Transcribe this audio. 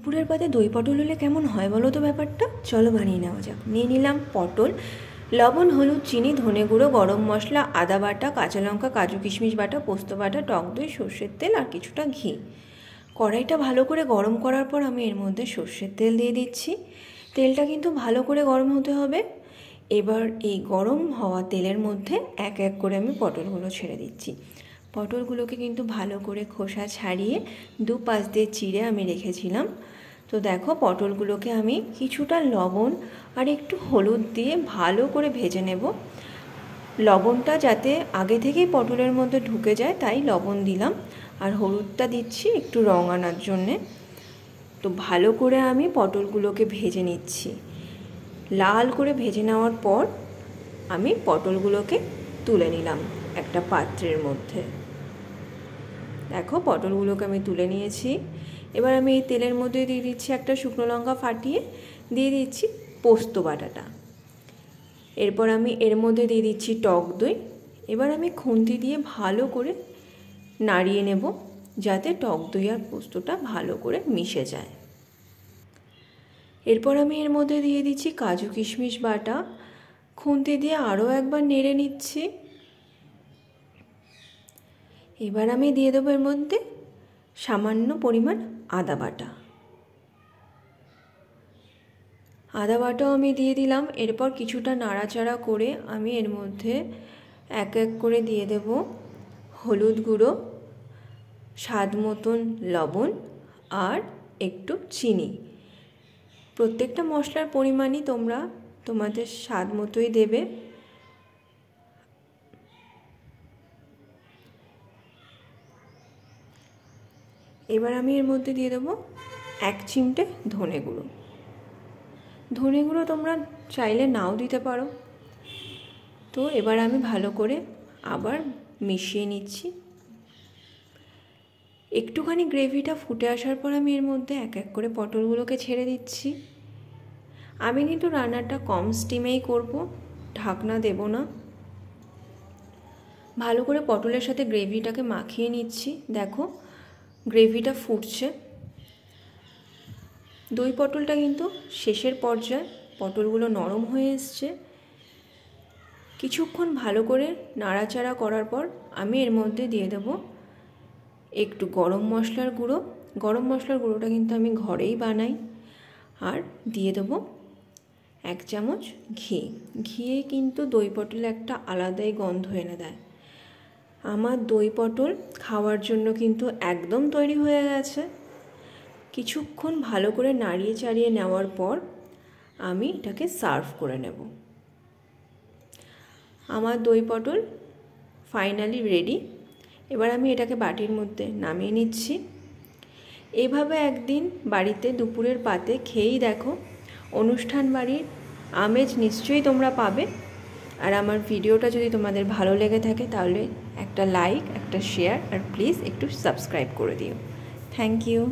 দুপুরের পাতে দই পটল হলে কেমন হয় বলো তো ব্যাপারটা। চলো বানিয়ে নেওয়া যাক। নিয়ে নিলাম পটল, লবণ, হলুদ, চিনি, ধনে গুঁড়ো, গরম মশলা, আদা বাটা, কাঁচা লঙ্কা, কাজু কিশমিশ বাটা, পোস্ত বাটা, টক দই, সর্ষের তেল আর কিছুটা ঘি। কড়াইটা ভালো করে গরম করার পর আমি এর মধ্যে সর্ষের তেল দিয়ে দিচ্ছি। তেলটা কিন্তু ভালো করে গরম হতে হবে। এবার এই গরম হওয়া তেলের মধ্যে এক এক করে আমি পটলগুলো ছেড়ে দিচ্ছি। পটলগুলোকে কিন্তু ভালো করে খোসা ছাড়িয়ে দুপাশ দিয়ে চিড়ে আমি রেখেছিলাম। তো দেখো পটলগুলোকে আমি কিছুটা লবণ আর একটু হলুদ দিয়ে ভালো করে ভেজে নেব। লবণটা যাতে আগে থেকেই পটলের মধ্যে ঢুকে যায় তাই লবণ দিলাম, আর হলুদটা দিচ্ছি একটু রং আনার জন্যে। তো ভালো করে আমি পটলগুলোকে ভেজে নিচ্ছি। লাল করে ভেজে নেওয়ার পর আমি পটলগুলোকে তুলে নিলাম একটা পাত্রের মধ্যে। দেখো পটলগুলোকে আমি তুলে নিয়েছি। এবার আমি এই তেলের মধ্যে দিয়ে দিচ্ছি একটা শুকনো লঙ্কা ফাটিয়ে, দিয়ে দিচ্ছি পোস্ত বাটাটা। এরপর আমি এর মধ্যে দিয়ে দিচ্ছি টক দই। এবার আমি খুন্তি দিয়ে ভালো করে নাড়িয়ে নেব যাতে টক দই আর পোস্তটা ভালো করে মিশে যায়। এরপর আমি এর মধ্যে দিয়ে দিচ্ছি কাজু কিশমিশ বাটা। খুন্তি দিয়ে আরও একবার নেড়ে নিচ্ছি। এবার আমি দিয়ে দেবো এর মধ্যে সামান্য পরিমাণ আদা বাটা। আদা বাটাও আমি দিয়ে দিলাম। এরপর কিছুটা নাড়াচাড়া করে আমি এর মধ্যে এক এক করে দিয়ে দেব হলুদ গুঁড়ো, স্বাদ মতন লবণ আর একটু চিনি। প্রত্যেকটা মশলার পরিমাণই তোমরা তোমাদের স্বাদ মতোই দেবে। এবার আমি এর মধ্যে দিয়ে দেবো এক চিমটে ধনে গুঁড়ো। ধনে গুঁড়ো তোমরা চাইলে নাও দিতে পারো। তো এবার আমি ভালো করে আবার মিশিয়ে নিচ্ছি। একটুখানি গ্রেভিটা ফুটে আসার পর আমি এর মধ্যে এক এক করে পটলগুলোকে ছেড়ে দিচ্ছি। আমি কিন্তু রান্নাটা কম স্টিমেই করব, ঢাকনা দেব না। ভালো করে পটলের সাথে গ্রেভিটাকে মাখিয়ে নিচ্ছি। দেখো গ্রেভিটা ফুটছে। দই পটলটা কিন্তু শেষের পর্যায়ে, পটলগুলো নরম হয়ে এসছে। কিছুক্ষণ ভালো করে নাড়াচাড়া করার পর আমি এর মধ্যে দিয়ে দেব একটু গরম মশলার গুঁড়ো। গরম মশলার গুঁড়োটা কিন্তু আমি ঘরেই বানাই। আর দিয়ে দেবো এক চামচ ঘি। ঘিয়ে কিন্তু দই পটলে একটা আলাদাই গন্ধ এনে দেয়। আমার দই পটল খাওয়ার জন্য কিন্তু একদম তৈরি হয়ে গেছে। কিছুক্ষণ ভালো করে নাড়িয়ে চাড়িয়ে নেওয়ার পর আমি এটাকে সার্ভ করে নেব। আমার দই পটল ফাইনালি রেডি। এবার আমি এটাকে বাটির মধ্যে নামিয়ে নিচ্ছি। এভাবে একদিন বাড়িতে দুপুরের পাতে খেয়েই দেখো, অনুষ্ঠান বাড়ির আমেজ নিশ্চয়ই তোমরা পাবে। আর আমার ভিডিওটা যদি তোমাদের ভালো লেগে থাকে তাহলে একটা লাইক, একটা শেয়ার আর প্লিজ একটু সাবস্ক্রাইব করে দিও। Thank you.